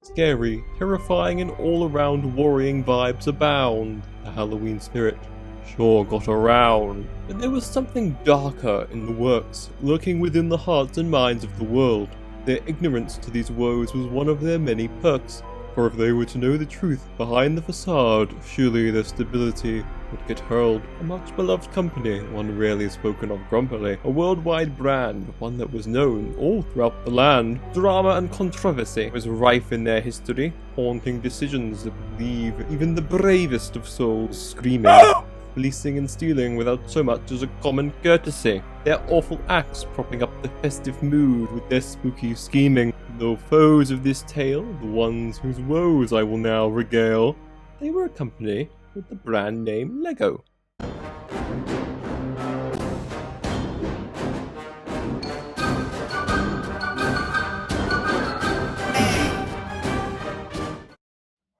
Scary, terrifying, and all-around worrying vibes abound. The Halloween spirit sure got around. But there was something darker in the works, lurking within the hearts and minds of the world. Their ignorance to these woes was one of their many perks, for if they were to know the truth behind the facade, surely their stability would get hurled. A much-beloved company, one rarely spoken of grumpily, a worldwide brand, one that was known all throughout the land. Drama and controversy was rife in their history, haunting decisions that would leave even the bravest of souls screaming. Fleecing and stealing without so much as a common courtesy. Their awful acts propping up the festive mood with their spooky scheming. Though foes of this tale, the ones whose woes I will now regale, they were a company with the brand name Lego.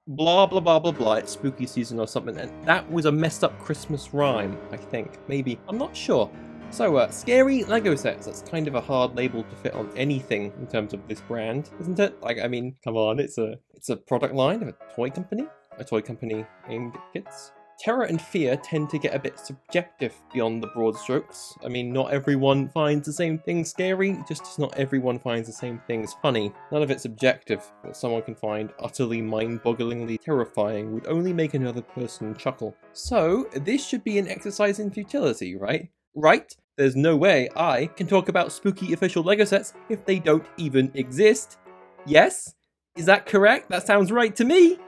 Blah blah blah blah blah, it's spooky season or something, and that was a messed up Christmas rhyme, I think. Maybe. I'm not sure. So, scary Lego sets, that's kind of a hard label to fit on anything in terms of this brand, isn't it? Like, I mean, come on, it's a product line of a toy company aimed at kids. Terror and fear tend to get a bit subjective beyond the broad strokes. I mean, not everyone finds the same thing scary, just as not everyone finds the same things funny. None of it's objective. What someone can find utterly mind-bogglingly terrifying would only make another person chuckle. So, this should be an exercise in futility, right? Right? There's no way I can talk about spooky official Lego sets if they don't even exist. Yes? Is that correct? That sounds right to me.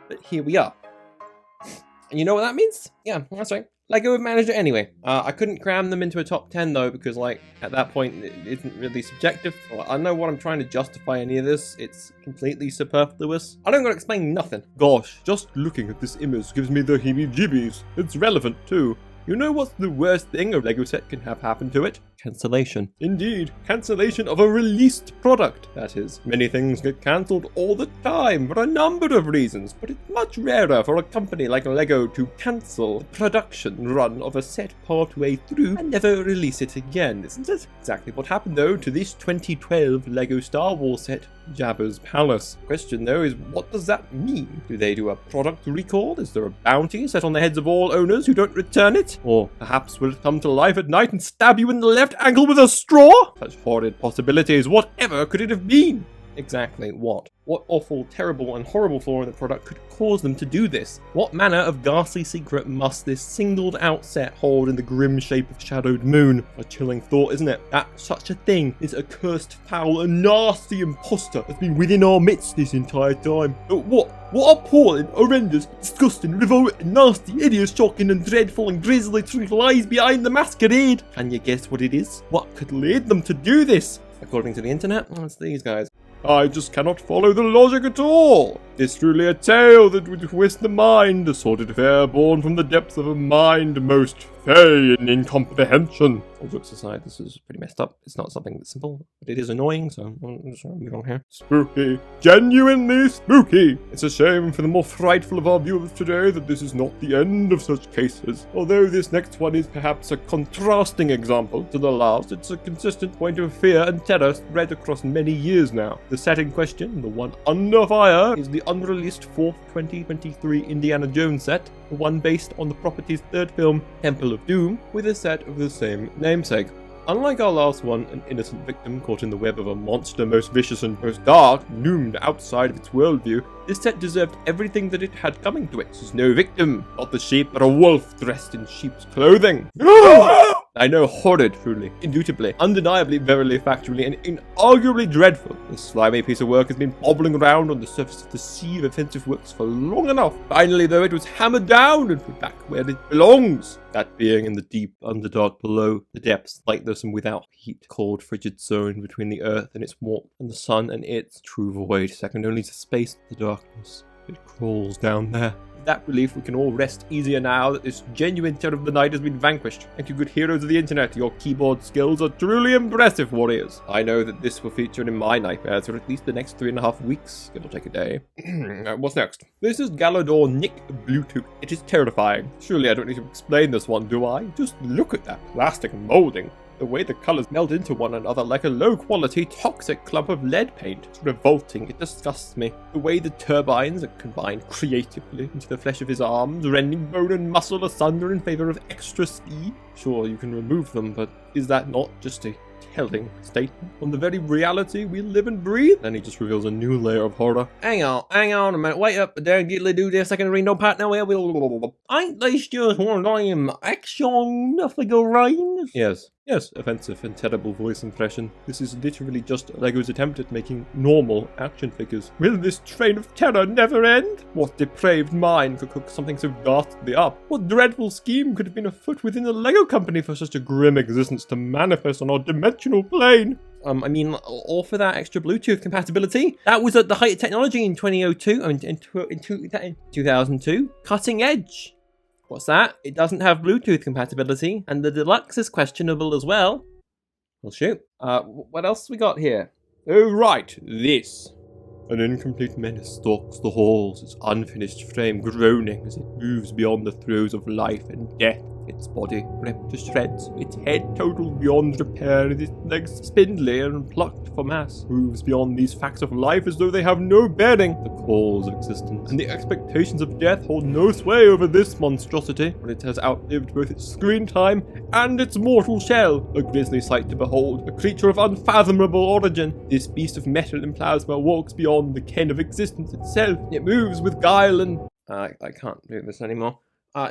But here we are. And you know what that means? Yeah, that's right. Lego have managed it anyway. I couldn't cram them into a top 10 though, because like, at that point, it isn't really subjective. Well, I don't know what I'm trying to justify any of this. It's completely superfluous. I don't gotta explain nothing. Gosh, just looking at this image gives me the heebie-jeebies. It's relevant too. You know what's the worst thing a Lego set can have happen to it? Cancellation. Indeed, cancellation of a released product, that is. Many things get cancelled all the time for a number of reasons, but it's much rarer for a company like Lego to cancel the production run of a set partway through and never release it again, isn't it? Exactly what happened though to this 2012 Lego Star Wars set, Jabba's Palace. The question though is, what does that mean? Do they do a product recall? Is there a bounty set on the heads of all owners who don't return it? Or perhaps will it come to life at night and stab you in the left ankle with a straw? Such horrid possibilities. Whatever could it have been? Exactly what? What awful, terrible, and horrible flaw in the product could cause them to do this? What manner of ghastly secret must this singled-out set hold in the grim shape of Shadowed Moon? A chilling thought, isn't it? That such a thing is a cursed, foul, and nasty imposter that's been within our midst this entire time. But what appalling, horrendous, disgusting, revolting, nasty, hideous, shocking, and dreadful, and grisly truth lies behind the masquerade? Can you guess what it is? What could lead them to do this? According to the internet, it's these guys. I just cannot follow the logic at all. It's truly a tale that would twist the mind, a sordid affair born from the depths of a mind most fey in incomprehension. All jokes aside, this is pretty messed up. It's not something that's simple, but it is annoying, so I'm just gonna move on here. Spooky. Genuinely spooky. It's a shame for the more frightful of our viewers today that this is not the end of such cases. Although this next one is perhaps a contrasting example to the last, it's a consistent point of fear and terror spread across many years now. The set in question, the one under fire, is the unreleased 4th 2023 Indiana Jones set, the one based on the property's third film, Temple of Doom, with a set of the same namesake. Unlike our last one, an innocent victim caught in the web of a monster most vicious and most dark, loomed outside of its worldview, this set deserved everything that it had coming to it. This is no victim, not the sheep, but a wolf dressed in sheep's clothing. I know, horrid, truly, indubitably, undeniably, verily, factually, and inarguably dreadful. This slimy piece of work has been bobbling around on the surface of the sea of offensive works for long enough. Finally, though, it was hammered down and put back where it belongs. That being in the deep underdark below, the depths, lightless and without heat, cold, frigid zone between the earth and its warmth, and the sun and its true void, second only to space, the darkness. It crawls down there. With that relief, we can all rest easier now that this genuine terror of the night has been vanquished. Thank you, good heroes of the internet. Your keyboard skills are truly impressive, warriors. I know that this will feature in my nightmares for at least the next 3.5 weeks. It'll take a day. What's next? This is Galador Nick Bluetooth. It is terrifying. Surely I don't need to explain this one, do I? Just look at that plastic molding. The way the colors meld into one another like a low-quality, toxic clump of lead paint. It's revolting. It disgusts me. The way the turbines are combined creatively into the flesh of his arms, rending bone and muscle asunder in favor of extra speed. Sure, you can remove them, but is that not just a telling statement on the very reality we live and breathe? Then he just reveals a new layer of horror. Hang on a minute, wait up, don't get do this, I can read no part now. Ain't this just one of them action figurines? Yes, offensive and terrible voice impression. This is literally just Lego's attempt at making normal action figures. Will this train of terror never end? What depraved mind could cook something so ghastly up? What dreadful scheme could have been afoot within the Lego company for such a grim existence to manifest on our dimensional plane? I mean, all for that extra Bluetooth compatibility. That was at the height of technology in 2002, in 2002. Cutting edge. What's that? It doesn't have Bluetooth compatibility, and the deluxe is questionable as well. Well, shoot. What else we got here? Oh, right, this. An incomplete menace stalks the halls, its unfinished frame groaning as it moves beyond the throes of life and death. Its body ripped to shreds, its head totaled beyond repair, and its legs spindly and plucked for mass. Moves beyond these facts of life as though they have no bearing. The calls of existence and the expectations of death hold no sway over this monstrosity, when it has outlived both its screen time and its mortal shell. A grisly sight to behold, a creature of unfathomable origin. This beast of metal and plasma walks beyond the ken of existence itself. It moves with guile and... I can't do this anymore.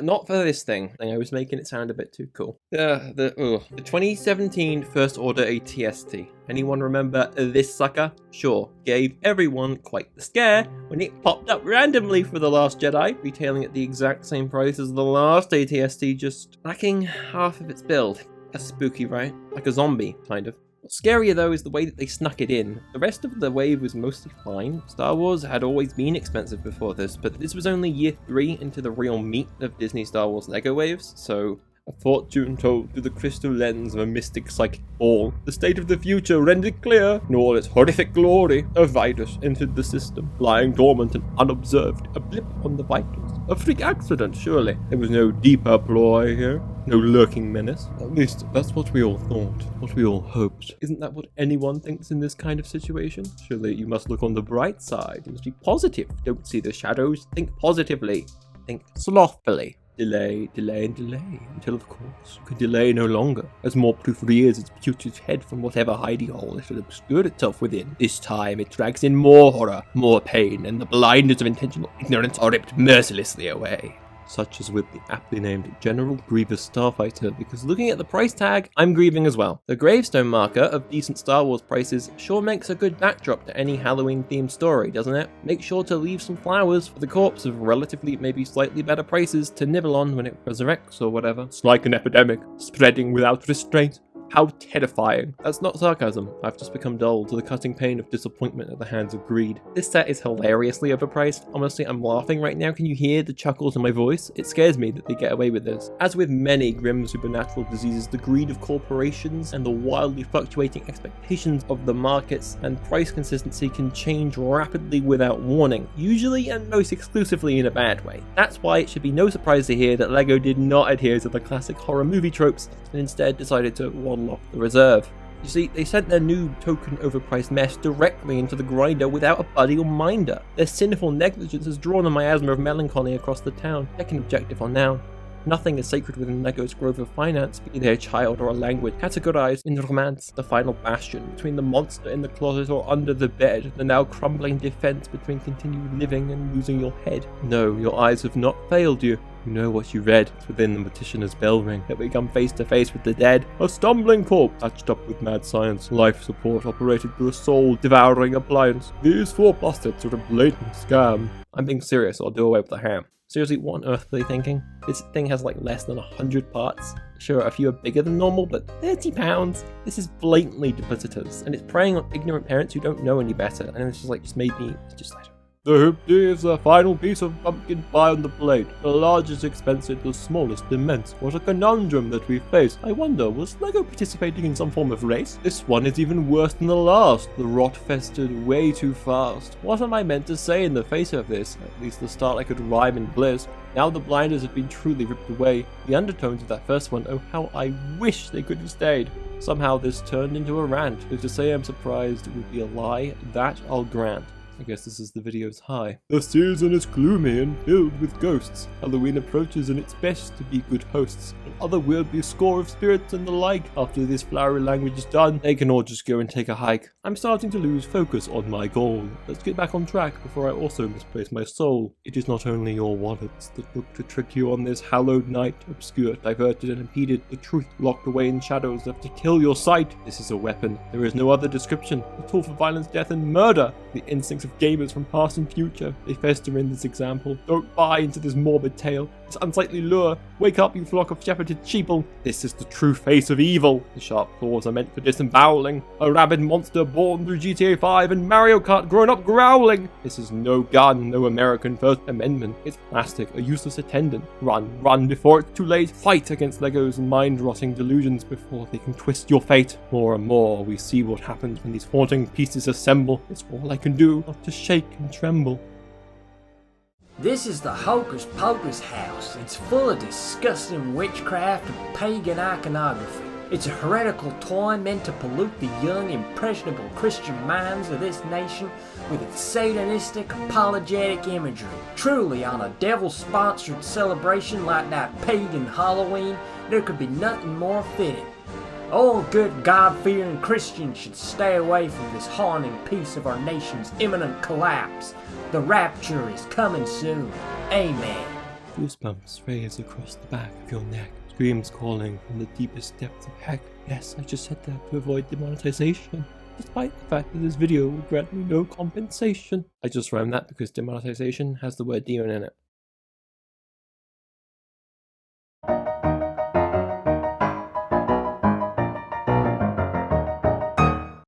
Not for this thing. I was making it sound a bit too cool. The 2017 First Order ATST. Anyone remember this sucker? Sure. Gave everyone quite the scare when it popped up randomly for The Last Jedi, retailing at the exact same price as the last ATST, just lacking half of its build. That's spooky, right? Like a zombie, kind of. What's scarier though is the way that they snuck it in. The rest of the wave was mostly fine. Star Wars had always been expensive before this, but this was only year 3 into the real meat of Disney Star Wars Lego waves, so a fortune told through the crystal lens of a mystic psychic ball. The state of the future rendered clear in all its horrific glory. A virus entered the system, lying dormant and unobserved. A blip on the vitals. A freak accident, surely. There was no deeper ploy here. No lurking menace. At least, that's what we all thought. What we all hoped. Isn't that what anyone thinks in this kind of situation? Surely you must look on the bright side. You must be positive. Don't see the shadows. Think positively. Think slothfully. Delay, and delay, until of course you could delay no longer, as more proof rears its putrid head from whatever hidey hole it had obscured itself within. This time it drags in more horror, more pain, and the blinders of intentional ignorance are ripped mercilessly away. Such as with the aptly named General Grievous Starfighter, because looking at the price tag, I'm grieving as well. The gravestone marker of decent Star Wars prices sure makes a good backdrop to any Halloween-themed story, doesn't it? Make sure to leave some flowers for the corpse of relatively, maybe slightly better prices to nibble on when it resurrects or whatever. It's like an epidemic, spreading without restraint. How terrifying. That's not sarcasm. I've just become dull to the cutting pain of disappointment at the hands of greed. This set is hilariously overpriced. Honestly, I'm laughing right now. Can you hear the chuckles in my voice? It scares me that they get away with this. As with many grim supernatural diseases, the greed of corporations and the wildly fluctuating expectations of the markets and price consistency can change rapidly without warning, usually and most exclusively in a bad way. That's why it should be no surprise to hear that LEGO did not adhere to the classic horror movie tropes and instead decided to waddle off the reserve. You see, they sent their new token overpriced mess directly into the grinder without a buddy or minder. Their sinful negligence has drawn a miasma of melancholy across the town. Check an objective on now. Nothing is sacred within LEGO's grove of finance, be they a child or a language, categorized in romance, the final bastion between the monster in the closet or under the bed, the now crumbling defense between continued living and losing your head. No, your eyes have not failed you. You know what you read within the petitioner's bell ring, that we come face to face with the dead. A stumbling corpse, patched up with mad science, life support operated through a soul-devouring appliance. These 4 bastards are a blatant scam. I'm being serious, I'll do away with the ham. Seriously, what on earth were they thinking? This thing has like less than 100 parts. Sure, a few are bigger than normal, but £30? This is blatantly duplicitous, and it's preying on ignorant parents who don't know any better, and it's just made me just The hoopty is the final piece of pumpkin pie on the plate. The largest expensive, the smallest immense. What a conundrum that we face. I wonder, was LEGO participating in some form of race? This one is even worse than the last. The rot festered way too fast. What am I meant to say in the face of this? At least the start I could rhyme in bliss. Now the blinders have been truly ripped away. The undertones of that first one, oh how I wish they could have stayed. Somehow this turned into a rant, though to say I'm surprised would be a lie, that I'll grant. I guess this is the video's high. The season is gloomy and filled with ghosts. Halloween approaches and it's best to be good hosts. An otherworldly score of spirits and the like. After this flowery language is done, they can all just go and take a hike. I'm starting to lose focus on my goal. Let's get back on track before I also misplace my soul. It is not only your wallets that look to trick you on this hallowed night. Obscure, diverted and impeded. The truth locked away in shadows left to kill your sight. This is a weapon. There is no other description. A tool for violence, death and murder. The instincts of gamers from past and future. They fester in this example. Don't buy into this morbid tale. This unsightly lure. Wake up, you flock of shepherded sheeple. This is the true face of evil. The sharp claws are meant for disemboweling. A rabid monster born through GTA 5 and Mario Kart grown up growling. This is no gun, no American First Amendment. It's plastic, a useless attendant. Run, run before it's too late. Fight against LEGO's mind-rotting delusions before they can twist your fate. More and more we see what happens when these haunting pieces assemble. It's all I can do, not to shake and tremble. This is the Hocus Pocus house. It's full of disgusting witchcraft and pagan iconography. It's a heretical toy meant to pollute the young, impressionable Christian minds of this nation with its satanistic, apologetic imagery. Truly, on a devil-sponsored celebration like that pagan Halloween, there could be nothing more fitting. All good God-fearing Christians should stay away from this haunting piece of our nation's imminent collapse. The rapture is coming soon. Amen. Goosebumps raise across the back of your neck. Screams calling from the deepest depths of heck. Yes, I just said that to avoid demonetization. Despite the fact that this video will grant me no compensation. I just rhymed that because demonetization has the word demon in it.